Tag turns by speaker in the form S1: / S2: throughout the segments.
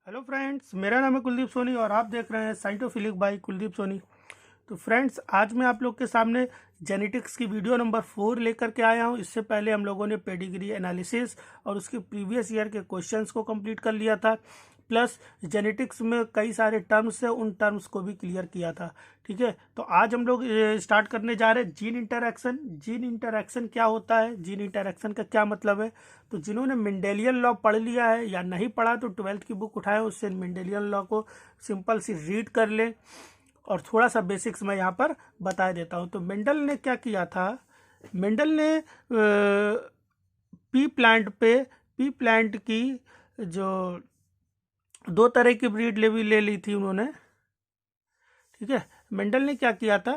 S1: Hello friends, मेरा नाम है कुलदीप सोनी और आप देख रहे हैं साइंटोफिलिक बाय कुलदीप सोनी। तो फ्रेंड्स, आज मैं आप लोग के सामने जेनेटिक्स की वीडियो नंबर 4 लेकर के आया हूं। इससे पहले हम लोगों ने पेडिग्री एनालिसिस और उसके प्रीवियस ईयर के क्वेश्चंस को कंप्लीट कर लिया था। प्लस जेनेटिक्स में कई सारे टर्म्स है, उन टर्म्स को भी क्लियर किया था। ठीक है, तो आज हम लोग स्टार्ट करने जा रहे हैं जीन इंटरैक्शन। जीन इंटरैक्शन क्या होता है, जीन इंटरैक्शन का क्या मतलब है। तो जिन्होंने मेंडेलियन लॉ पढ़ लिया है या नहीं पढ़ा तो 12th की बुक उठाएं, उससे मेंडेलियन लॉ को सिंपल सी रीड कर लें और थोड़ा सा बेसिक्स मैं यहाँ पर बता देता हूँ। तो मेंडल ने क्या किया था, मेंडल ने पी प्लांट की जो दो तरह की ब्रीड ले ली थी उन्होंने। ठीक है, मेंडल ने क्या किया था,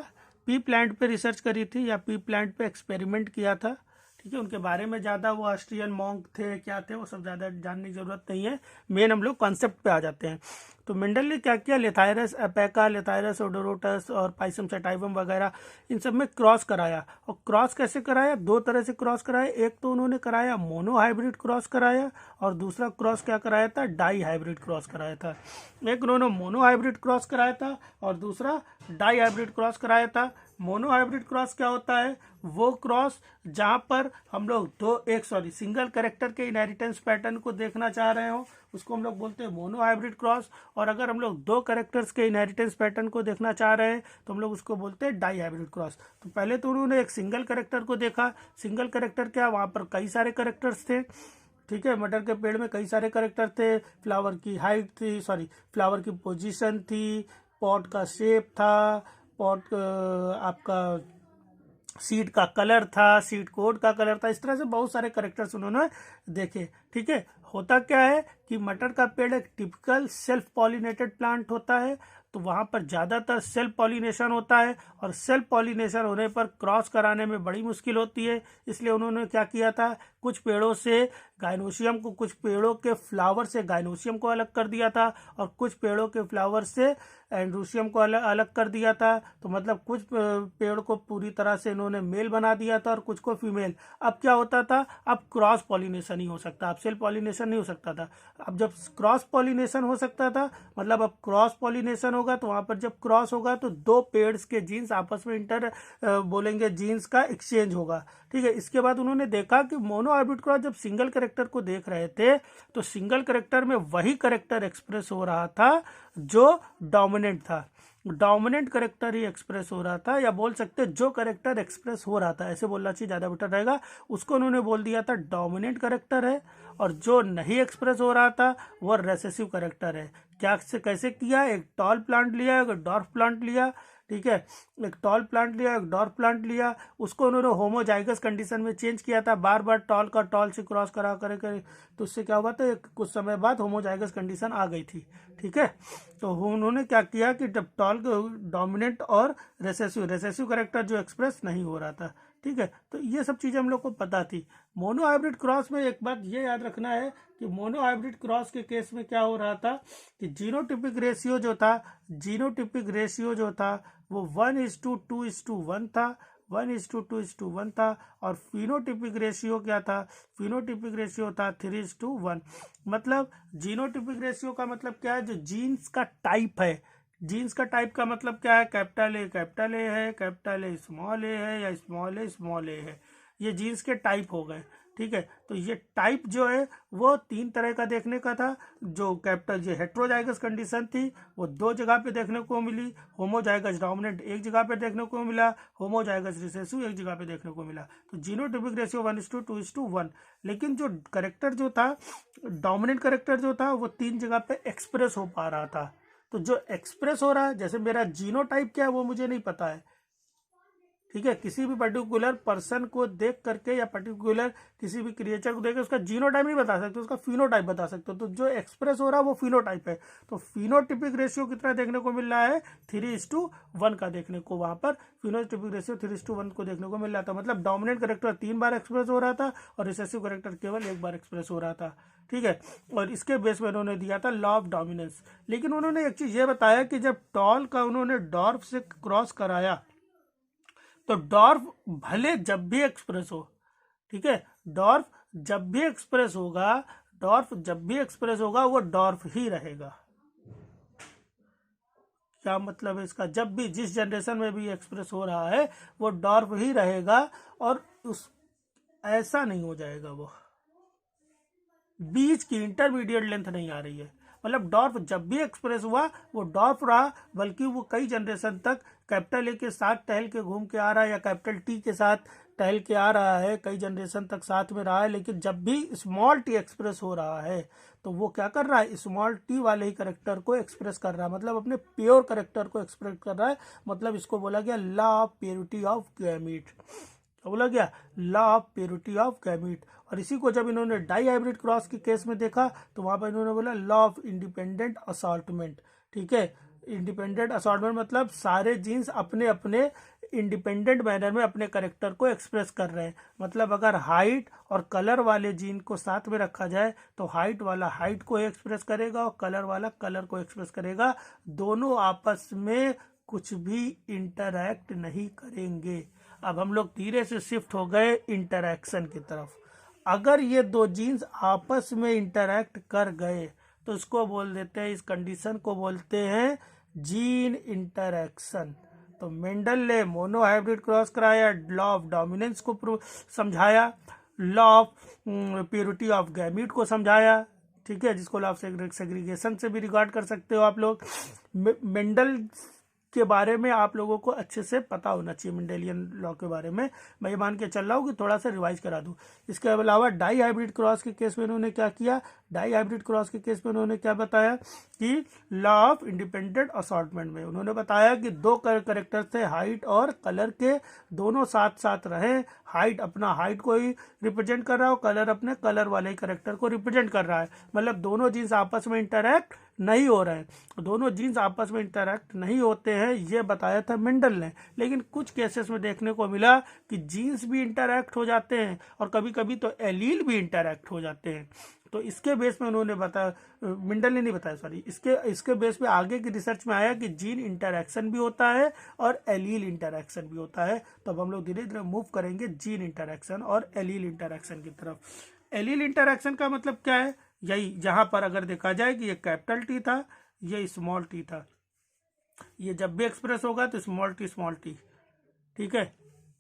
S1: पी प्लांट पे रिसर्च करी थी या पी प्लांट पे एक्सपेरिमेंट किया था। ठीक है, उनके बारे में ज़्यादा वो ऑस्ट्रियन मॉन्क थे क्या थे वो सब ज़्यादा जानने की जरूरत नहीं है। मेन हम लोग कॉन्सेप्ट पे आ जाते हैं। तो मेंडल ने क्या किया, लेथायरस एपेका, लेथायरस ओडोरोटस और पाइसम सेटाइवम वगैरह इन सब में क्रॉस कराया। और क्रॉस कैसे कराया, दो तरह से क्रॉस कराया। एक तो उन्होंने कराया मोनो हाइब्रिड क्रॉस कराया और दूसरा क्रॉस क्या कराया था, डाई हाइब्रिड क्रॉस कराया था। एक उन्होंने मोनो हाइब्रिड क्रॉस कराया था और दूसरा डाई हाइब्रिड क्रॉस कराया था। मोनो हाइब्रिड क्रॉस क्या होता है, वो क्रॉस जहां पर हम लोग सिंगल कैरेक्टर के इनहेरिटेंस पैटर्न को देखना चाह रहे हो उसको हम लोग बोलते हैं मोनो हाइब्रिड क्रॉस। और अगर हम लोग दो कैरेक्टर्स के इनहेरिटेंस पैटर्न को देखना चाह रहे हैं तो हम लोग उसको बोलते हैं डाई हाइब्रिड क्रॉस। तो पहले तो उन्होंने एक सिंगल कैरेक्टर को देखा। सिंगल कैरेक्टर क्या, वहां पर कई सारे कैरेक्टर्स थे। ठीक है, मटर के पेड़ में कई सारे कैरेक्टर थे। फ्लावर की हाइट थी, फ्लावर की पोजीशन थी, पॉट का शेप था, पॉट आपका सीड का कलर था, सीड कोड का कलर था। इस तरह से बहुत सारे कैरेक्टर्स उन्होंने देखे। ठीक है, होता क्या है कि मटर का पेड़ एक टिपिकल सेल्फ पॉलिनेटेड प्लांट होता है, तो वहां पर ज्यादातर सेल्फ पॉलिनेशन होता है और सेल्फ पॉलिनेशन होने पर क्रॉस कराने में बड़ी मुश्किल होती है। इसलिए उन्होंने क्या किया था, कुछ पेड़ों से गाइनोशियम को, कुछ पेड़ों के फ्लावर से गाइनोशियम को अलग कर दिया था और कुछ पेड़ों के फ्लावर से एंड्रोशियम को अलग कर दिया था। तो मतलब कुछ पेड़ को पूरी तरह से इन्होंने मेल बना दिया था और कुछ को फीमेल। अब क्या होता था, अब क्रॉस पॉलिनेशन ही हो सकता, अब सेल्फ पॉलिनेशन नहीं हो सकता था। अब जब क्रॉस पॉलिनेशन हो सकता था, मतलब अब क्रॉस पॉलिनेशन होगा तो वहां पर जब क्रॉस होगा तो दो पेड्स के जीन्स आपस में बोलेंगे जीन्स का एक्सचेंज होगा। ठीक है, इसके बाद उन्होंने देखा कि मोनो हाइब्रिड क्रॉस जब सिंगल कैरेक्टर को देख रहे थे तो सिंगल कैरेक्टर में वही कैरेक्टर एक्सप्रेस हो रहा था जो डोमिनेंट था। डोमिनेंट करेक्टर ही एक्सप्रेस हो रहा था, या बोल सकते जो करेक्टर एक्सप्रेस हो रहा था, ऐसे बोलना चाहिए, ज्यादा बेटर रहेगा, उसको उन्होंने बोल दिया था डोमिनेंट करेक्टर है। और जो नहीं एक्सप्रेस हो रहा था वो रेसेसिव करेक्टर है। क्या से कैसे किया, एक टॉल प्लांट लिया, एक डॉर्फ प्लांट लिया। ठीक है, एक टॉल प्लांट लिया, एक डॉर्फ प्लांट लिया, उसको उन्होंने होमोजाइगस कंडीशन में चेंज किया था, बार बार टॉल का टॉल से क्रॉस करा करे तो उससे क्या हुआ था, कुछ समय बाद होमोजाइगस कंडीशन आ गई थी। ठीक है, तो उन्होंने क्या किया कि जब टॉल डोमिनेंट और रेसेसिव करेक्टर जो एक्सप्रेस नहीं हो रहा था। ठीक है, तो ये सब चीजें हम लोग को पता थी। मोनो हाइब्रिड क्रॉस में एक बात ये याद रखना है कि मोनो हाइब्रिड क्रॉस के केस में क्या हो रहा था कि जीनोटिपिक रेशियो जो था वो 1:2:1 था, 1:2:1 था। और फिनोटिपिक रेशियो क्या था, फिनोटिपिक रेशियो था 3:1। मतलब जीनोटिपिक रेशियो का मतलब क्या है, जो जीन्स का टाइप है। जीन्स का टाइप का मतलब क्या है, कैपिटल ए है, कैपिटल ए है, या स्मॉल ए है। ये जीन्स के टाइप हो गए। ठीक है, तो ये टाइप जो है वो तीन तरह का देखने का था। जो कैपिटल जो हेट्रोजाइगस कंडीशन थी वो दो जगह पे देखने को मिली, होमोजाइगस डोमिनेंट एक जगह पे देखने को मिला, होमोजाइगस रिसेसिव एक जगह पे देखने को मिला। तो जीनोटिपिक रेशियो 1:2:1। लेकिन जो करेक्टर जो था, डोमिनेंट करेक्टर जो था, वो तीन जगह पे एक्सप्रेस हो पा रहा था। तो जो एक्सप्रेस हो रहा है, जैसे मेरा जीनोटाइप क्या है वो मुझे नहीं पता है। ठीक है, किसी भी पर्टिकुलर पर्सन को देख करके या पर्टिकुलर किसी भी क्रिएचर को देख कर उसका जीनोटाइप नहीं बता सकते, उसका फिनोटाइप बता सकते हो। तो जो एक्सप्रेस हो रहा है वो फिनोटाइप है। तो फिनोटिपिक रेशियो कितना देखने को मिल रहा है, 3:1 का देखने को, वहां पर फिनोटिपिक रेशियो 3:1 को देखने को मिल रहा था। मतलब डोमिनेंट करेक्टर 3 बार एक्सप्रेस हो रहा था और रिसेसिव करेक्टर केवल एक बार एक्सप्रेस हो रहा था। ठीक है, और इसके बेस पर उन्होंने दिया था लॉ ऑफ डोमिनेंस। लेकिन उन्होंने एक चीज ये बताया कि जब टॉल का उन्होंने डॉर्फ से क्रॉस कराया तो डॉर्फ भले जब भी एक्सप्रेस हो, ठीक है, डॉर्फ जब भी एक्सप्रेस होगा डॉर्फ जब भी एक्सप्रेस होगा वो डॉर्फ ही रहेगा। क्या मतलब है इसका? जब भी जिस जनरेशन में भी एक्सप्रेस हो रहा है वो डॉर्फ ही रहेगा और उस ऐसा नहीं हो जाएगा, वो बीच की इंटरमीडिएट लेंथ नहीं आ रही है। मतलब डॉर्फ जब भी एक्सप्रेस हुआ वो डॉर्फ रहा, बल्कि वो कई जनरेशन तक कैपिटल ए के साथ टहल के घूम के आ रहा है या कैपिटल टी के साथ टहल के आ रहा है, कई जनरेशन तक साथ में रहा है। लेकिन जब भी स्मॉल टी एक्सप्रेस हो रहा है तो वो क्या कर रहा है? स्मॉल टी वाले ही करेक्टर को एक्सप्रेस कर रहा है, मतलब अपने प्योर करेक्टर को एक्सप्रेस कर रहा है। मतलब इसको बोला गया law of purity of gamete. बोला गया law of purity of gamete. और इसी को जब इन्होंने डाई हाइब्रिड क्रॉस के केस में देखा तो वहां पर इन्होंने बोला लॉ ऑफ इंडिपेंडेंट असॉर्टमेंट। ठीक है, इंडिपेंडेंट असॉर्टमेंट मतलब सारे जीन्स अपने अपने इंडिपेंडेंट मैनर में अपने करेक्टर को एक्सप्रेस कर रहे हैं। मतलब अगर हाइट और कलर वाले जीन को साथ में रखा जाए तो हाइट वाला हाइट को एक्सप्रेस करेगा और कलर वाला कलर को एक्सप्रेस करेगा। दोनों आपस में कुछ भी इंटरैक्ट नहीं करेंगे। अब हम लोग धीरे से शिफ्ट हो गए इंटरैक्शन की तरफ। अगर ये दो जीन्स आपस में इंटरैक्ट कर गए तो इसको बोल देते हैं, इस कंडीशन को बोलते हैं जीन इंटरैक्शन। तो मेंडल ने मोनो हाइब्रिड क्रॉस कराया, लॉ ऑफ डोमिनेंस को समझाया, law of purity of gamete को समझाया। ठीक है, जिसको लॉ ऑफ सेग्रीगेशन से भी रिगार्ड कर सकते हो आप लोग। मेंडल के बारे में आप लोगों को अच्छे से पता होना चाहिए, मेंडेलियन लॉ के बारे में। मैं ये मान के चल रहा हूँ कि थोड़ा सा रिवाइज करा दूँ। इसके अलावा डाई हाइब्रिड क्रॉस के केस में इन्होंने क्या किया? डाई हाइब्रिड क्रॉस के केस में उन्होंने क्या बताया कि लॉ ऑफ इंडिपेंडेंट असॉर्टमेंट में उन्होंने बताया कि दो करेक्टर थे हाइट और कलर के, दोनों साथ साथ रहे। हाइट अपना हाइट को ही रिप्रेजेंट कर रहा है और कलर अपने कलर वाले करेक्टर को रिप्रेजेंट कर रहा है। मतलब दोनों जीन्स आपस में इंटरैक्ट नहीं हो रहे हैं, दोनों जीन्स आपस में इंटरैक्ट नहीं होते हैं, ये बताया था मेंडल ने। लेकिन कुछ केसेस में देखने को मिला कि जीन्स भी इंटरैक्ट हो जाते हैं और कभी कभी तो एलील भी इंटरैक्ट हो जाते हैं। तो इसके बेस में उन्होंने बताया, मेंडल ने नहीं बताया सॉरी, इसके बेस पे आगे की रिसर्च में आया कि जीन इंटरैक्शन भी होता है और एलील इंटरैक्शन भी होता है। तो अब हम लोग धीरे धीरे मूव करेंगे जीन इंटरैक्शन और एलील इंटरैक्शन की तरफ। एलील इंटरैक्शन का मतलब क्या है? यही जहां पर अगर देखा जाए कि ये कैपिटल टी था, ये स्मॉल टी था, ये जब भी एक्सप्रेस होगा तो स्मॉल टी। ठीक है,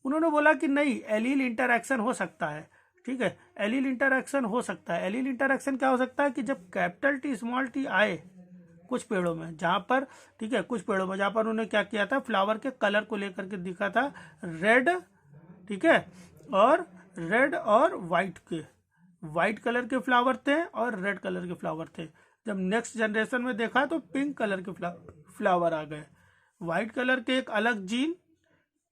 S1: उन्होंने बोला कि नहीं, एलील इंटरैक्शन हो सकता है। ठीक है, एलील इंटरैक्शन हो सकता है। एलील इंटरैक्शन क्या हो सकता है कि जब कैपिटल टी स्मॉल टी आए कुछ पेड़ों में, जहां पर, ठीक है, कुछ पेड़ों में जहां पर उन्होंने क्या किया था, फ्लावर के कलर को लेकर के दिखा था रेड, ठीक है, और रेड और वाइट के, वाइट कलर के फ्लावर थे और रेड कलर के फ्लावर थे। जब नेक्स्ट जनरेशन में देखा तो पिंक कलर के फ्लावर आ गए। वाइट कलर के एक अलग जीन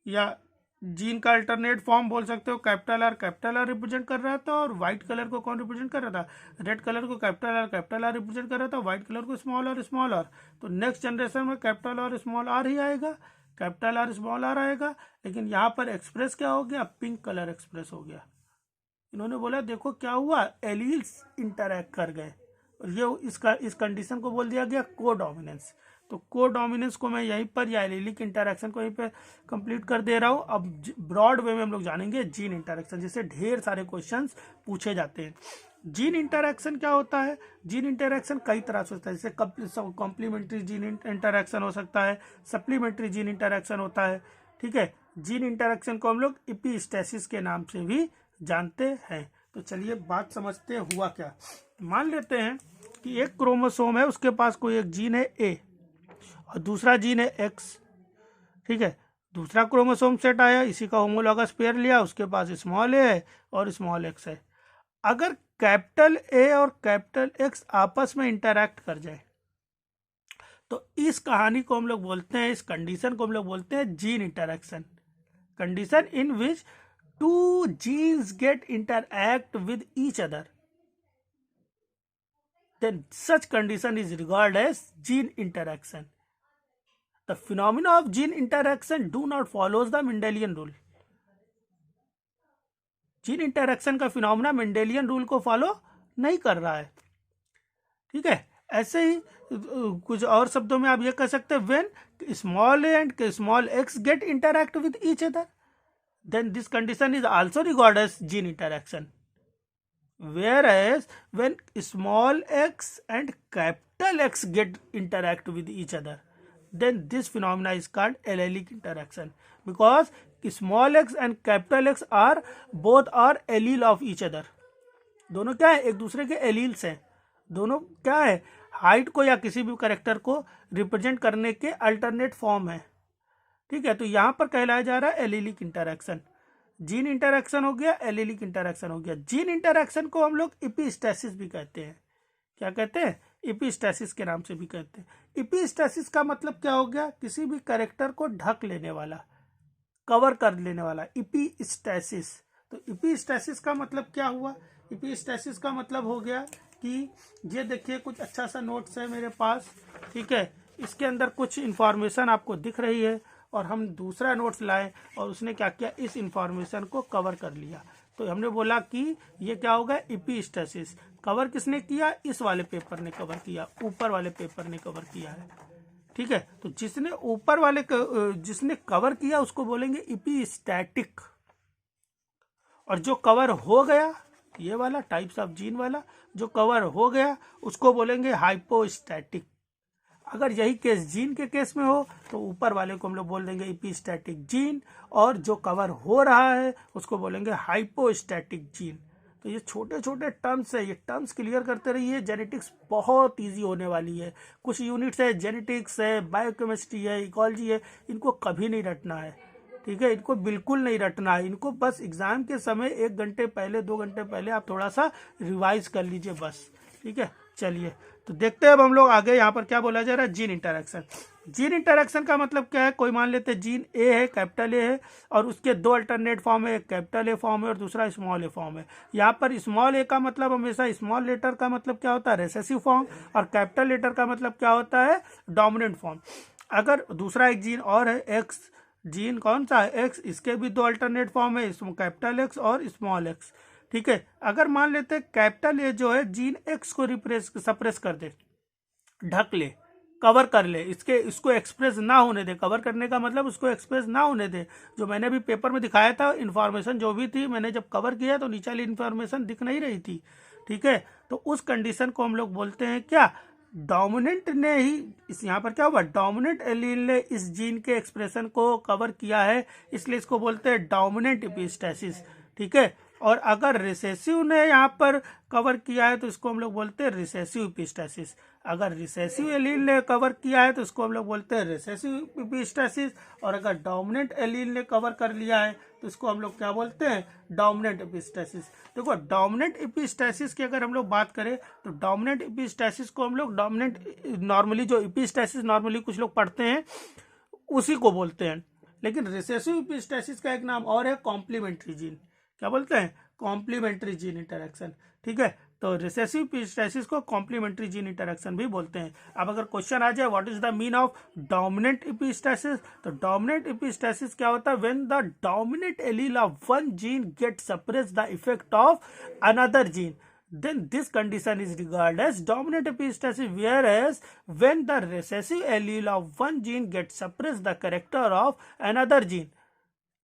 S1: या जीन का अल्टरनेट फॉर्म बोल सकते हो, कैपिटल आर रिप्रेजेंट कर रहा था और व्हाइट कलर को कौन रिप्रेजेंट कर रहा था? रेड कलर को कैपिटल आर रिप्रेजेंट कर रहा था, व्हाइट कलर को स्मॉल आर। तो नेक्स्ट जनरेशन में कैपिटल और स्मॉल आर ही आएगा, कैपिटल आर स्मॉल आर आएगा। लेकिन यहाँ पर एक्सप्रेस क्या हो गया? पिंक कलर एक्सप्रेस हो गया। इन्होंने बोला देखो क्या हुआ, एलील्स इंटरैक्ट कर गए और ये इस कंडीशन को बोल दिया गया कोडोमिनेंस। तो कोडोमिनेंस को मैं यहीं पर, या एलीलिक इंटरैक्शन को यहीं पे कंप्लीट कर दे रहा हूँ। अब ब्रॉड वे में हम लोग जानेंगे जीन इंटरैक्शन, जिससे ढेर सारे क्वेश्चंस पूछे जाते हैं। जीन इंटरैक्शन क्या होता है? जीन इंटरैक्शन कई तरह से होता है, जैसे कॉम्प्लीमेंट्री जीन इंटरैक्शन हो सकता है, सप्लीमेंट्री जीन इंटरैक्शन होता है। ठीक है, जीन इंटरैक्शन को हम लोग एपिस्टेसिस के नाम से भी जानते हैं। तो चलिए बात समझते हैं हुआ क्या। मान लेते हैं कि एक क्रोमोसोम है, उसके पास कोई एक जीन है ए और दूसरा जीन है एक्स। ठीक है, दूसरा क्रोमोसोम सेट आया, इसी का होमोलॉगस पेयर लिया, उसके पास स्मॉल ए है और स्मॉल एक्स है। अगर कैपिटल ए और कैपिटल एक्स आपस में इंटरैक्ट कर जाए तो इस कहानी को हम लोग बोलते हैं, इस कंडीशन को हम लोग बोलते हैं gene interaction. Condition in which two genes get interact with each other, then such condition is regarded as gene interaction. The phenomena of gene interaction do not follows the Mendelian rule. Gene interaction का phenomena Mendelian rule को follow नहीं कर रहा है। ठीक है, ऐसे ही कुछ और शब्दों में आप ये कह सकते हैं, when small A and small X get interact with each other, then this condition is also regarded as gene interaction. whereas when small x and capital X get interact with each other, then this phenomena is called allelic interaction, because small x and capital X are both are allele of each other. दोनों क्या है, एक दूसरे के alleles हैं, दोनों क्या है, हाइट को या किसी भी कैरेक्टर को रिप्रेजेंट करने के अल्टरनेट फॉर्म है, ठीक है। तो यहाँ पर कहलाया जा रहा है एलीलिक इंटरैक्शन। जीन इंटरैक्शन हो गया, एलीलिक इंटरैक्शन हो गया। जीन इंटरैक्शन को हम लोग इपिस्टैसिस भी कहते हैं। क्या कहते हैं? इपिस्टैसिस के नाम से भी कहते हैं। इपिस्टैसिस का मतलब क्या हो गया, किसी भी कैरेक्टर को ढक लेने वाला, कवर कर लेने वाला, इपिस्टैसिस। तो इपिस्टैसिस का मतलब क्या हुआ, इपिस्टैसिस का मतलब हो गया कि ये देखिए कुछ अच्छा सा नोट्स है मेरे पास, ठीक है, इसके अंदर कुछ इंफॉर्मेशन आपको दिख रही है और हम दूसरा नोट्स लाए और उसने क्या किया, इस इंफॉर्मेशन को कवर कर लिया। तो हमने बोला कि ये क्या होगा, इपिस्टैसिस। कवर किसने किया, इस वाले पेपर ने कवर किया, ऊपर वाले पेपर ने कवर किया है, ठीक है। तो जिसने ऊपर वाले जिसने कवर किया उसको बोलेंगे इपिस्टैटिक, और जो कवर हो गया, ये वाला टाइप्स ऑफ जीन वाला जो कवर हो गया उसको बोलेंगे हाइपोस्टैटिक। अगर यही केस जीन के केस में हो तो ऊपर वाले को हम लोग बोल देंगे इपिस्टैटिक जीन, और जो कवर हो रहा है उसको बोलेंगे हाइपोस्टैटिक जीन। तो ये छोटे छोटे टर्म्स है, ये टर्म्स क्लियर करते रहिए, जेनेटिक्स बहुत इजी होने वाली है। कुछ यूनिट्स है, जेनेटिक्स है, बायोकेमिस्ट्री है, इकोलॉजी है, इनको कभी नहीं रटना है, ठीक है, इनको बिल्कुल नहीं रटना है। इनको बस एग्जाम के समय 1 घंटे पहले 2 घंटे पहले आप थोड़ा सा रिवाइज कर लीजिए बस, ठीक है। चलिए तो देखते हैं अब हम लोग आगे यहाँ पर क्या बोला जा रहा है, जीन इंटरैक्शन। जीन इंटरैक्शन का मतलब क्या है, कोई मान लेते हैं जीन ए है, कैपिटल ए है, और उसके 2 अल्टरनेट फॉर्म है, एक कैपिटल ए फॉर्म है और दूसरा स्मॉल ए फॉर्म है। यहाँ पर स्मॉल ए का मतलब हमेशा, स्मॉल लेटर का मतलब क्या होता है, रिसेसिव फॉर्म, और कैपिटल लेटर का मतलब क्या होता है, डोमिनेंट फॉर्म। अगर दूसरा एक जीन और है एक्स, जीन कौन सा है, एक्स, इसके भी 2 अल्टरनेट फॉर्म है, कैपिटल एक्स और स्मॉल एक्स, ठीक है। अगर मान लेते हैं कैपिटल ए जो है जीन एक्स को सप्रेस कर दे, ढक ले, कवर कर ले, इसको एक्सप्रेस ना होने दे, कवर करने का मतलब उसको एक्सप्रेस ना होने दे। जो मैंने अभी पेपर में दिखाया था इन्फॉर्मेशन जो भी थी, मैंने जब कवर किया तो नीचे वाली इन्फॉर्मेशन दिख नहीं रही थी, ठीक है। तो उस कंडीशन को हम लोग बोलते हैं क्या, डोमिनेंट ने ही, इस यहाँ पर क्या हुआ, डोमिनेंट एलील ने इस जीन के एक्सप्रेशन को कवर किया है, इसलिए इसको बोलते हैं डोमिनेंट इपिस्टैसिस, ठीक है। और अगर रिसेसिव ने यहाँ पर कवर किया है तो इसको हम लोग बोलते हैं रिसेसिव इपिस्टैसिस। अगर रिसेसिव एलील ने कवर किया है तो इसको हम लोग बोलते हैं रिसेसिव इपिस्टैसिस, और अगर डोमिनेंट एलील ने कवर कर लिया है तो इसको हम लोग क्या बोलते हैं, डोमिनेंट इपिस्टैसिस। देखो डोमिनेंट इपिस्टैसिस की अगर हम लोग बात करें तो डोमिनेंट इपिस्टैसिस को हम लोग डोमिनेंट, नॉर्मली जो इपिस्टैसिस नॉर्मली कुछ लोग पढ़ते हैं उसी को बोलते हैं, लेकिन रिसेसिव इपिस्टैसिस का एक नाम और है कॉम्प्लीमेंट्री जीन। क्या बोलते हैं, कॉम्प्लीमेंट्री जीन इंटरैक्शन, ठीक है। तो रिसेसिव इपिस्टैसिस को कॉम्प्लीमेंट्री जीन इंटरैक्शन भी बोलते हैं। अब अगर क्वेश्चन आ जाए what is the mean of dominant epistasis, तो डोमिनेंट इपिस्टैसिस क्या होता है, when the dominant allele of one gene get suppress the effect of another gene, then this condition is regarded as dominant epistasis, whereas when the recessive allele of one gene gets suppress the character of another gene,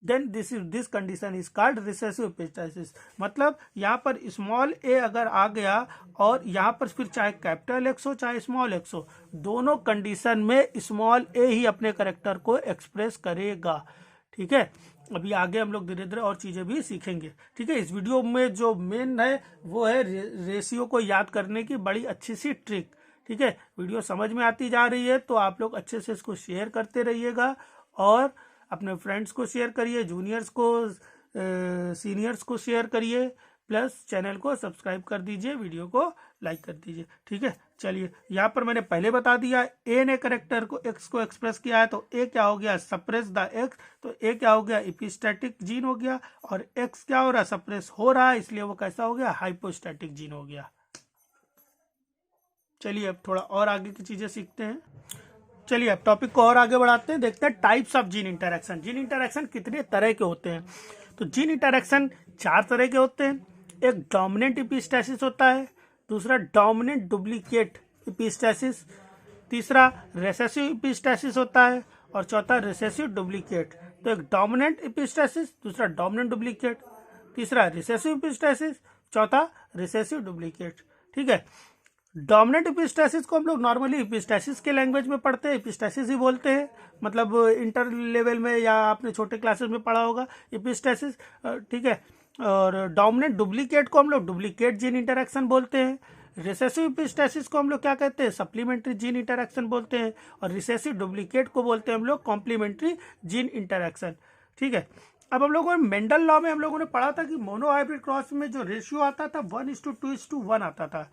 S1: then this condition is called recessive epistasis। मतलब यहाँ पर small ए अगर आ गया और यहाँ पर फिर चाहे कैपिटल एक्स हो चाहे स्मॉल एक्स हो, दोनों कंडीशन में स्मॉल ए ही अपने कैरेक्टर को एक्सप्रेस करेगा, ठीक है। अभी आगे हम लोग धीरे धीरे और चीज़ें भी सीखेंगे, ठीक है। इस वीडियो में जो मेन है वो है रेशियो को याद करने की बड़ी अच्छी सी ट्रिक, ठीक है। वीडियो समझ में आती जा रही है तो आप लोग अच्छे से इसको शेयर करते रहिएगा और अपने फ्रेंड्स को शेयर करिए, जूनियर्स को, सीनियर्स को शेयर करिए, प्लस चैनल को सब्सक्राइब कर दीजिए, वीडियो को लाइक कर दीजिए, ठीक है। चलिए यहाँ पर मैंने पहले बता दिया, ए ने करेक्टर को एक्स को एक्सप्रेस किया है तो ए क्या हो गया, सप्रेस द एक्स, तो ए क्या हो गया, इपिस्टैटिक जीन हो गया, और एक्स क्या हो रहा है, सप्रेस हो रहा है, इसलिए वो कैसा हो गया, हाइपोस्टैटिक जीन हो गया। चलिए अब थोड़ा और आगे की चीजें सीखते हैं। चलिए अब टॉपिक को और आगे बढ़ाते हैं, देखते हैं types of gene interaction. Gene interaction कितने तरह के होते हैं, तो जीन इंटरैक्शन 4 तरह के होते हैं। एक डोमिनेंट इपिस्टैसिस होता है, दूसरा डोमिनेंट डुप्लीकेट इपिस्टैसिस, तीसरा रिसेसिव इपिस्टैसिस होता है, और चौथा रिसेसिव डुप्लीकेट। तो एक डोमिनेंट इपिस्टैसिस, दूसरा डोमिनेंट डुप्लीकेट, तीसरा रिसेसिव इपिस्टैसिस, चौथा रिसेसिव डुप्लीकेट। ठीक है, डोमिनेंट एपिस्टासिस को हम लोग नॉर्मली एपिस्टासिस के लैंग्वेज में पढ़ते हैं, एपिस्टासिस ही बोलते हैं, मतलब इंटर लेवल में या आपने छोटे क्लासेस में पढ़ा होगा एपिस्टासिस। ठीक है, और डोमिनेंट डुप्लीकेट को हम लोग डुप्लीकेट जीन इंटरेक्शन बोलते हैं। रिसेसिव एपिस्टासिस को हम लोग क्या कहते हैं, सप्लीमेंट्री जीन इंटरेक्शन बोलते हैं। और रिसेसिव डुप्लीकेट को बोलते हैं हम लोग कॉम्प्लीमेंट्री जीन इंटरेक्शन। ठीक है, अब हम लोगों ने मेंडल लॉ में हम लोगों ने पढ़ा था कि मोनोहाइब्रिड क्रॉस में जो रेशियो आता था 1:2:1 आता था।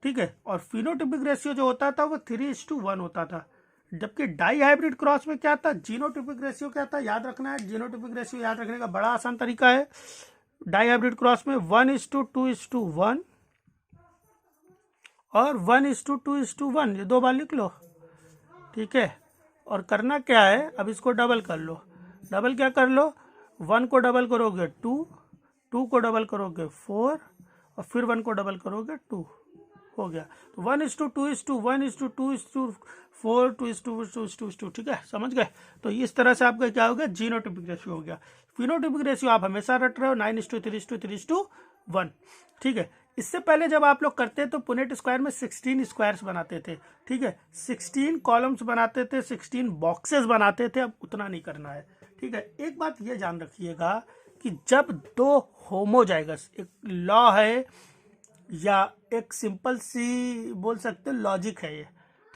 S1: ठीक है, और फिनोटिपिक रेशियो जो होता था वो 3:1 होता था। जबकि डाई हाइब्रिड क्रॉस में क्या था, जीनोटिपिक रेशियो क्या था, याद रखना है। जीनोटिपिक रेशियो याद रखने का बड़ा आसान तरीका है। डाई हाइब्रिड क्रॉस में 1:2:1 और 1:2:1, ये 2 बार लिख लो। ठीक है, और करना क्या है, अब इसको डबल कर लो। डबल क्या कर लो, 1 को डबल करोगे 2, 2 को डबल करोगे 4, और फिर 1 को डबल करोगे 2, हो गया। तो 1:2:1, 2:4, ठीक है, समझ गए। तो इस तरह से आपका क्या हो गया, जीनोटिपिक रेशियो हो गया। फिनोटिपिक रेशियो आप हमेशा रट रहे हो 9:3:3:1। ठीक है, इससे पहले जब आप लोग करते तो पुनेट स्क्वायर में 16 स्क्वायर्स बनाते थे। ठीक है, 16 कॉलम्स बनाते थे, 16 बॉक्सेस बनाते थे। अब उतना नहीं करना है। ठीक है, एक बात ये जान रखिएगा कि जब दो होमोजाइगस, एक लॉ है या एक सिंपल सी बोल सकते लॉजिक है ये,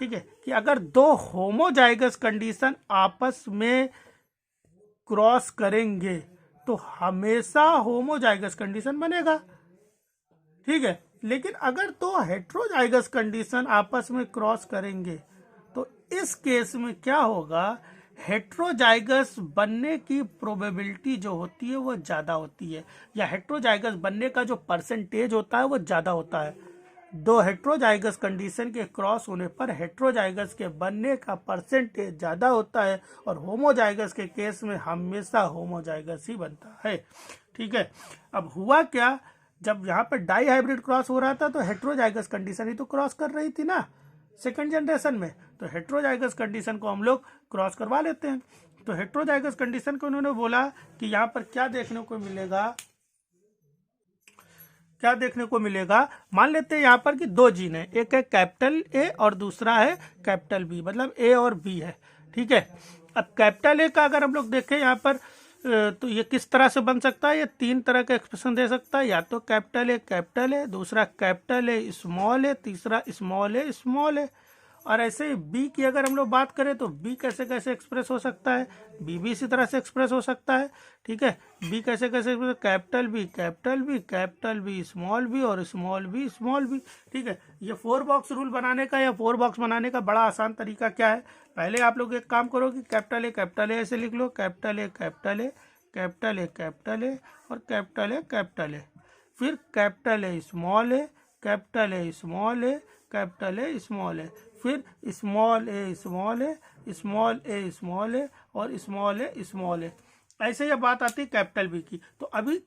S1: ठीक है, कि अगर दो होमोजाइगस कंडीशन आपस में क्रॉस करेंगे तो हमेशा होमोजाइगस कंडीशन बनेगा। ठीक है, लेकिन अगर दो हेट्रोजाइगस कंडीशन आपस में क्रॉस करेंगे तो इस केस में क्या होगा, हेट्रोजाइगस बनने की प्रोबेबिलिटी जो होती है वो ज़्यादा होती है, या हेट्रोजाइगस बनने का जो परसेंटेज होता है वो ज़्यादा होता है। दो हेट्रोजाइगस कंडीशन के क्रॉस होने पर हेट्रोजाइगस के बनने का परसेंटेज ज़्यादा होता है, और होमोजाइगस के केस में हमेशा होमोजाइगस ही बनता है। ठीक है, अब हुआ क्या, जब यहाँ पर डाई हाइब्रिड क्रॉस हो रहा था तो हेट्रोजाइगस कंडीशन ही तो क्रॉस कर रही थी ना सेकंड जनरेशन में, तो हेट्रोजाइगस कंडीशन को हम लोग क्रॉस करवा लेते हैं। तो हेट्रोजाइगस कंडीशन को उन्होंने बोला कि यहाँ पर क्या देखने को मिलेगा, क्या देखने को मिलेगा, मान लेते हैं यहाँ पर कि दो जीन है, एक है कैपिटल ए और दूसरा है कैपिटल बी, मतलब ए और बी है। ठीक है, अब कैपिटल ए का अगर हम लोग देखें यहाँ पर तो ये किस तरह से बन सकता है, ये 3 तरह का एक्सप्रेशन दे सकता है, या तो कैपिटल है, दूसरा कैपिटल है स्मॉल है, तीसरा स्मॉल है। और ऐसे ही बी की अगर हम लोग बात करें तो बी कैसे कैसे एक्सप्रेस हो सकता है, बी भी इसी तरह से एक्सप्रेस हो सकता है। ठीक है, बी कैसे कैसे, कैपिटल बी स्मॉल बी और स्मॉल बी। ठीक है, ये 4 बॉक्स रूल बनाने का या 4 बॉक्स बनाने का बड़ा आसान तरीका क्या है, पहले आप लोग एक काम करो कि कैपिटल ए ऐसे लिख लो, कैपिटल ए और कैपिटल ए, फिर कैपिटल ए स्मॉल है, कैपिटल ए स्मॉल है, कैपिटल ए स्मॉल है, फिर स्मॉल ए स्मॉल है, स्मॉल ए स्मॉल है और स्मॉल है। ऐसे ये बात आती है कैपिटल बी की। तो अभी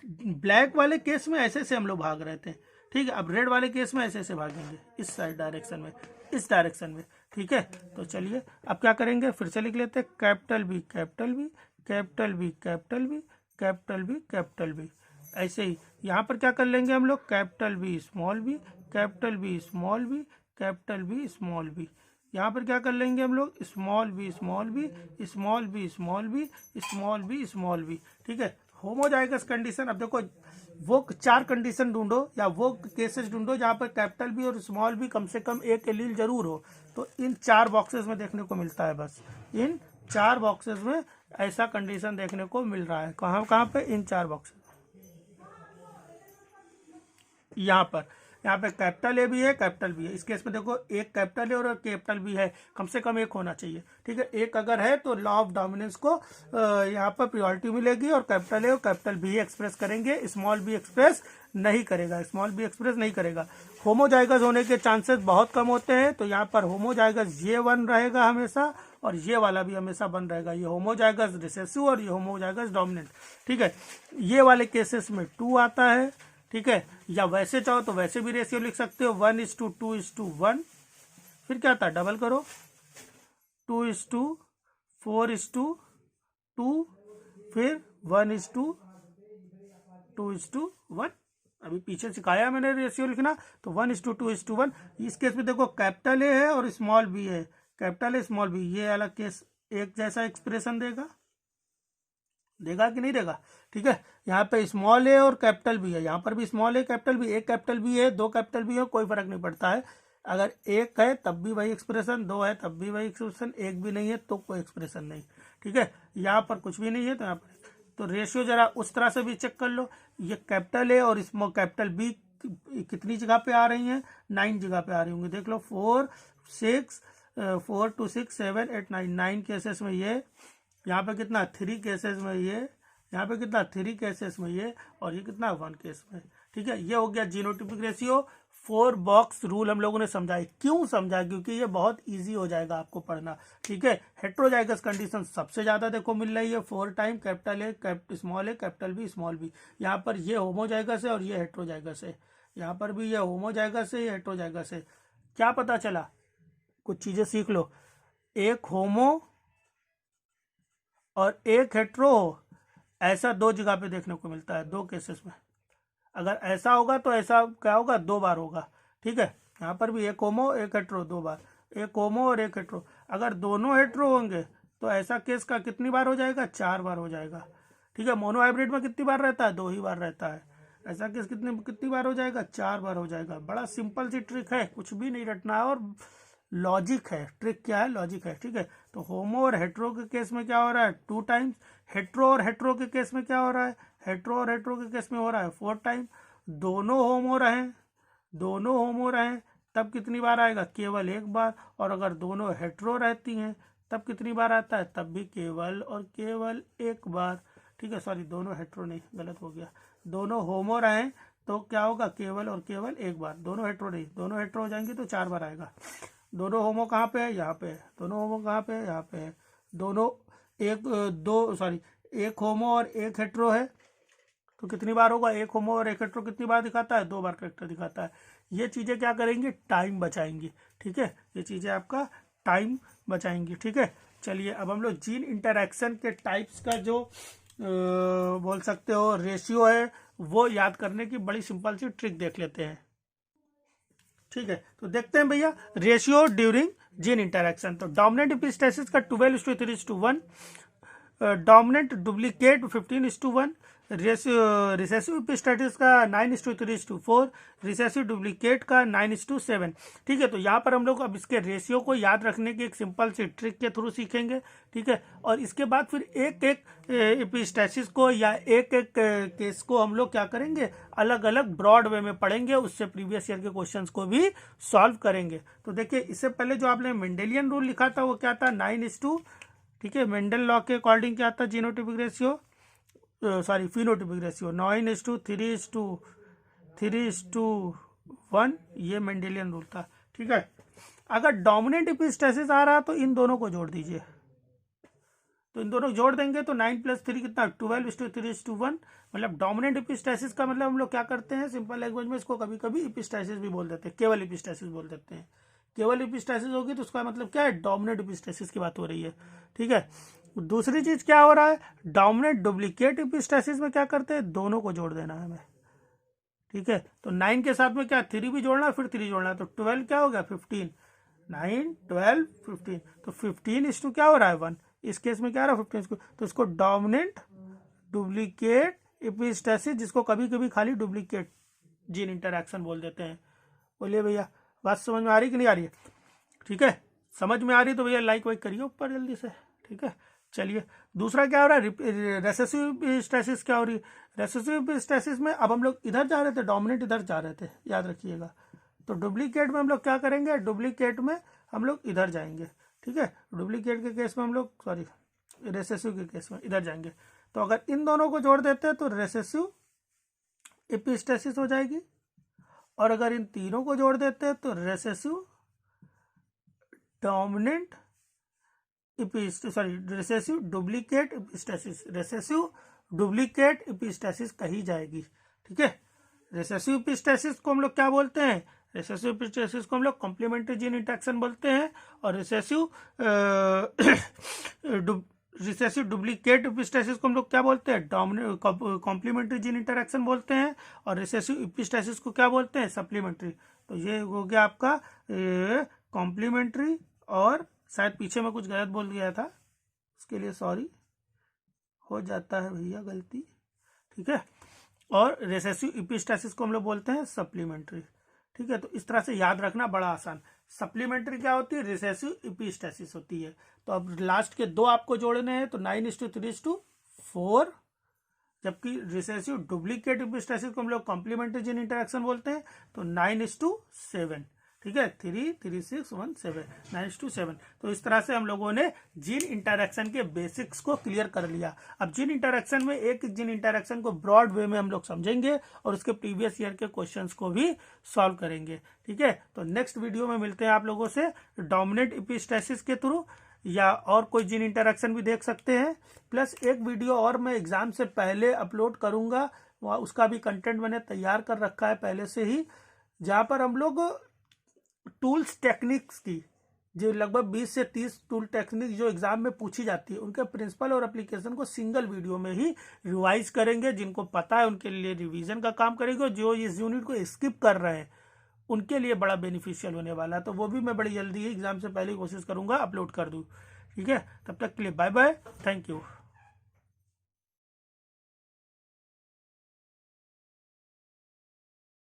S1: ब्लैक वाले केस में ऐसे से हम लोग भाग रहे थे। ठीक है, अब रेड वाले केस में ऐसे से भागेंगे, इस साइड डायरेक्शन में, इस डायरेक्शन में। ठीक है, तो चलिए अब क्या करेंगे, फिर से लिख लेते हैं capital B capital B capital B capital B capital B capital B. ऐसे ही यहाँ पर क्या कर लेंगे हम लोग, capital B small B capital B small B capital B small B. यहाँ पर क्या कर लेंगे हम लोग, small B small B small B small B small B small B. ठीक है, होमोजाइगस कंडीशन, अब देखो वो 4 कंडीशन ढूंढो या वो केसेस ढूंढो जहाँ पर कैपिटल बी और स्मॉल बी कम से कम एक एलील जरूर हो। तो इन 4 बॉक्सेस में देखने को मिलता है, बस इन 4 बॉक्सेस में ऐसा कंडीशन देखने को मिल रहा है। कहाँ कहाँ पे, इन 4 बॉक्सेस। यहाँ पे कैपिटल ए भी है, कैपिटल बी है। इस केस में देखो एक कैपिटल ए और कैपिटल बी है, कम से कम एक होना चाहिए। ठीक है, एक अगर है तो लॉ ऑफ डोमिनेंस को यहाँ पर प्रायोरिटी मिलेगी, और कैपिटल ए और कैपिटल बी एक्सप्रेस करेंगे, स्मॉल बी एक्सप्रेस नहीं करेगा। होमोजाइगस होने के चांसेस बहुत कम होते हैं, तो यहाँ पर होमोजाइगस ये 1 रहेगा हमेशा, और ये वाला भी हमेशा 1 रहेगा। ये होमोजाइगस रिसेसिव और ये होमोजाइगस डोमिनेंट। ठीक है, ये वाले केसेस में 2 आता है। ठीक है, या वैसे चाहो तो वैसे भी रेशियो लिख सकते हो, 1:2:1। फिर क्या था, डबल करो, 2:4:2, फिर 1:2:1। अभी पीछे सिखाया मैंने रेशियो लिखना, तो 1:2:1। इस केस में देखो कैपिटल ए है और स्मॉल बी है, कैपिटल ए स्मॉल बी, ये अलग केस एक जैसा एक्सप्रेशन देगा, देगा कि नहीं देगा? ठीक है, यहाँ पे स्मॉल ए और कैपिटल बी है, यहाँ पर भी स्मॉल ए कैपिटल बी, एक कैपिटल बी है, दो कैपिटल बी है, कोई फर्क नहीं पड़ता है। अगर एक है तब भी वही एक्सप्रेशन, दो है तब भी वही एक्सप्रेशन, एक भी नहीं है तो कोई एक्सप्रेशन नहीं। ठीक है, यहाँ पर कुछ भी नहीं है तो यहाँ पर, तो रेशियो जरा उस तरह से भी चेक कर लो। ये कैपिटल ए और स्मॉल कैपिटल बी कितनी जगह पे आ रही हैं? 9 जगह पे आ रही होंगी। देख लो 4 2 6 7 8 9, 9 केसेस में ये, यहाँ पे कितना 3 केसेस में ये, यहाँ पे कितना 3 केसेस में ये, और ये कितना 1 केस में। ठीक है, ये हो गया जीनोटाइपिक रेशियो। 4 बॉक्स रूल हम लोगों ने समझाए। क्यों समझा? क्योंकि ये बहुत इजी हो जाएगा आपको पढ़ना। ठीक है, हेट्रोजाइगस कंडीशन सबसे ज्यादा देखो मिल रही है, 4 time capital A small A capital B small B. यहाँ पर ये होमोजाइगस है और ये हेट्रोजाइगस है, यहाँ पर भी ये होमोजाइगस है, ये हेट्रोजाइगस है। क्या पता चला? कुछ चीजें सीख लो। एक होमो और एक हेट्रो, ऐसा 2 जगह पे देखने को मिलता है, 2 केसेस में। अगर ऐसा होगा तो ऐसा क्या होगा? 2 बार होगा। ठीक है, यहाँ पर भी एक होमो एक हेट्रो 2 बार, एक होमो और एक हेट्रो। अगर दोनों हेट्रो होंगे तो ऐसा केस का कितनी बार हो जाएगा? 4 बार हो जाएगा। ठीक है, मोनो हाइब्रिड में कितनी बार रहता है? 2 ही बार रहता है। ऐसा केस कितनी बार हो जाएगा? 4 बार हो जाएगा। बड़ा सिंपल सी ट्रिक है, कुछ भी नहीं रटना है, और लॉजिक है। ट्रिक क्या है? लॉजिक है। ठीक है, तो होमो और हेट्रो के केस में क्या हो रहा है? 2 टाइम्स। हेट्रो और हेट्रो के केस में क्या हो रहा है? हेट्रो और हेट्रो के केस में हो रहा है 4 टाइम। दोनों होमो रहे तब कितनी बार आएगा? केवल 1 बार। और अगर दोनों हेट्रो रहती हैं तब कितनी बार आता है? तब भी केवल और केवल 1 बार। ठीक है, सॉरी, दोनों हेट्रो नहीं, गलत हो गया। दोनों होमो रहे तो क्या होगा? केवल और केवल 1 बार। दोनों हेट्रो नहीं, दोनों हेट्रो हो जाएंगे तो 4 बार आएगा। दोनों होमो कहाँ पे है? यहाँ पे है। दोनों होमो कहाँ पे है? यहाँ पे है। दोनों एक होमो और एक हेट्रो है तो कितनी बार होगा? एक होमो और एक हेट्रो कितनी बार दिखाता है? 2 बार कैरेक्टर दिखाता है। ये चीजें क्या करेंगी? टाइम बचाएंगी। ठीक है, ये चीजें आपका टाइम बचाएंगी। ठीक है, चलिए अब हम लोग जीन इंटरैक्शन के टाइप्स का जो बोल सकते हो रेशियो है वो याद करने की बड़ी सिंपल सी ट्रिक देख लेते हैं। ठीक है, तो देखते हैं भैया रेशियो ड्यूरिंग जीन इंटरैक्शन। तो डोमिनेंट एपिस्टेसिस का 12:3:1, डोमिनेंट डुप्लीकेट 15:1, रिसेसिव एपिस्टेसिस का 9:3:4, रिसेसिव डुप्लीकेट का 9:7। ठीक है, तो यहाँ पर हम लोग अब इसके रेशियो को याद रखने की एक सिंपल सी ट्रिक के थ्रू सीखेंगे। ठीक है, और इसके बाद फिर एक एक एपिस्टेसिस को या एक एक केस को हम लोग क्या करेंगे? अलग अलग ब्रॉड वे में पढ़ेंगे, उससे प्रीवियस ईयर के क्वेश्चंस को भी सॉल्व करेंगे। तो देखिए, इससे पहले जो आपने मेंडेलियन रूल लिखा था वो क्या था? 9:2। ठीक है, मेंडल लॉ के अकॉर्डिंग क्या था? Genotypic ratio, sorry phenotypic ratio 9:3:1, ये मेंडेलियन रूल था। ठीक है, अगर डोमिनेंट एपिस्टेसिस आ रहा तो इन दोनों को जोड़ दीजिए, तो इन दोनों जोड़ देंगे तो 9 + 3 कितना? 12:3:1। मतलब डोमिनेंट एपिस्टेसिस का मतलब हम लोग क्या करते हैं सिंपल लैंग्वेज में, इसको कभी कभी एपिस्टेसिस भी बोल देते हैं, केवल एपिस्टेसिस बोल देते हैं। केवल एपिस्टेसिस होगी तो उसका मतलब क्या है? डोमिनेंट एपिस्टेसिस की बात हो रही है। ठीक है, दूसरी चीज क्या हो रहा है? डोमिनेंट डुप्लीकेट एपिस्टेसिस में क्या करते हैं? दोनों को जोड़ देना है हमें। ठीक है, तो 9 के साथ में क्या 3 भी जोड़ना है, फिर 3 जोड़ना है, तो 12 क्या हो गया? 15। 9 12 15, तो 15 क्या हो रहा है? 1। इस केस में क्या रहा? 15। तो इसको डोमिनेंट डुप्लीकेट एपिस्टेसिस, जिसको कभी कभी खाली डुप्लीकेट जीन इंटरैक्शन बोल देते हैं। बोलिए भैया, बात समझ में आ रही कि नहीं आ रही है? ठीक है, समझ में आ रही तो भैया लाइक वाइक करिए ऊपर जल्दी से। ठीक है, चलिए दूसरा क्या हो रहा है? रेसेसिव एपिस्टेसिस क्या हो रही है? रेसेसिव एपिस्टेसिस में अब हम लोग इधर जा रहे थे, डोमिनेंट इधर जा रहे थे, याद रखिएगा। तो डुप्लीकेट में हम लोग क्या करेंगे? डुप्लीकेट में हम लोग इधर जाएंगे। ठीक है, डुप्लीकेट के केस में हम लोग, सॉरी रेसेसिव के केस में इधर जाएंगे। तो अगर इन दोनों को जोड़ देते हैं तो रेसेसिव एपिस्टेसिस हो जाएगी, और अगर इन तीनों को जोड़ देते हैं तो recessive dominant recessive duplicate epistasis, recessive duplicate epistasis कही जाएगी। ठीक है, रेसेसिव एपिस्टेसिस को हम लोग क्या बोलते हैं? रेसेसिव एपिस्टेसिस को हम लोग कॉम्प्लीमेंट्री जीन इंटरैक्शन बोलते हैं, और रेसेसिव रिसेसिव डुप्लीकेट एपिस्टासिस को हम लोग क्या बोलते हैं, डोमिनेंट कॉम्प्लीमेंट्री जीन इंटरेक्शन बोलते हैं, और रिसेसिव एपिस्टासिस को क्या बोलते हैं, सप्लीमेंट्री। तो ये हो गया आपका कॉम्प्लीमेंट्री, और शायद पीछे में कुछ गलत बोल गया था, उसके लिए सॉरी, हो जाता है भैया गलती, ठीक है। और रिसेसिव एपिस्टासिस को हम लोग बोलते हैं सप्लीमेंट्री, ठीक है। तो इस तरह से याद रखना, बड़ा आसान। सप्लीमेंट्री क्या होती है, रिसेसिव एपिस्टासिस होती है। तो अब लास्ट के दो आपको जोड़ने हैं, तो 9:3:4, जबकि रिसेसिव डुप्लीकेट एपिस्टासिस को हम लोग कॉम्प्लीमेंट्री जीन इंटरेक्शन बोलते हैं, तो 9:7, ठीक है, 3, 3, 6, 1, 7, 9:7। तो इस तरह से हम लोगों ने जीन इंटरेक्शन के बेसिक्स को क्लियर कर लिया। अब जीन इंटरेक्शन में एक जीन इंटरेक्शन को ब्रॉड वे में हम लोग समझेंगे और उसके प्रीवियस ईयर के क्वेश्चंस को भी सॉल्व करेंगे, ठीक है। तो नेक्स्ट वीडियो में मिलते हैं आप लोगों से डोमिनेंट एपिस्टासिस के थ्रू, या और कोई जीन इंटरेक्शन भी देख सकते हैं। प्लस एक वीडियो और मैं एग्जाम से पहले अपलोड करूंगा, वहाँ उसका भी कंटेंट मैंने तैयार कर रखा है पहले से ही, जहाँ पर हम लोग टूल्स टेक्निक्स की, जो लगभग 20 से 30 टूल टेक्निक जो एग्जाम में पूछी जाती है, उनके प्रिंसिपल और एप्लीकेशन को सिंगल वीडियो में ही रिवाइज करेंगे। जिनको पता है उनके लिए रिवीजन का काम करेंगे, जो इस यूनिट को स्किप कर रहे हैं उनके लिए बड़ा बेनिफिशियल होने वाला है। तो वो भी मैं बड़ी जल्दी ही एग्जाम से पहले कोशिश करूंगा अपलोड कर दूं, ठीक है। तब तक के लिए बाय बाय, थैंक यू।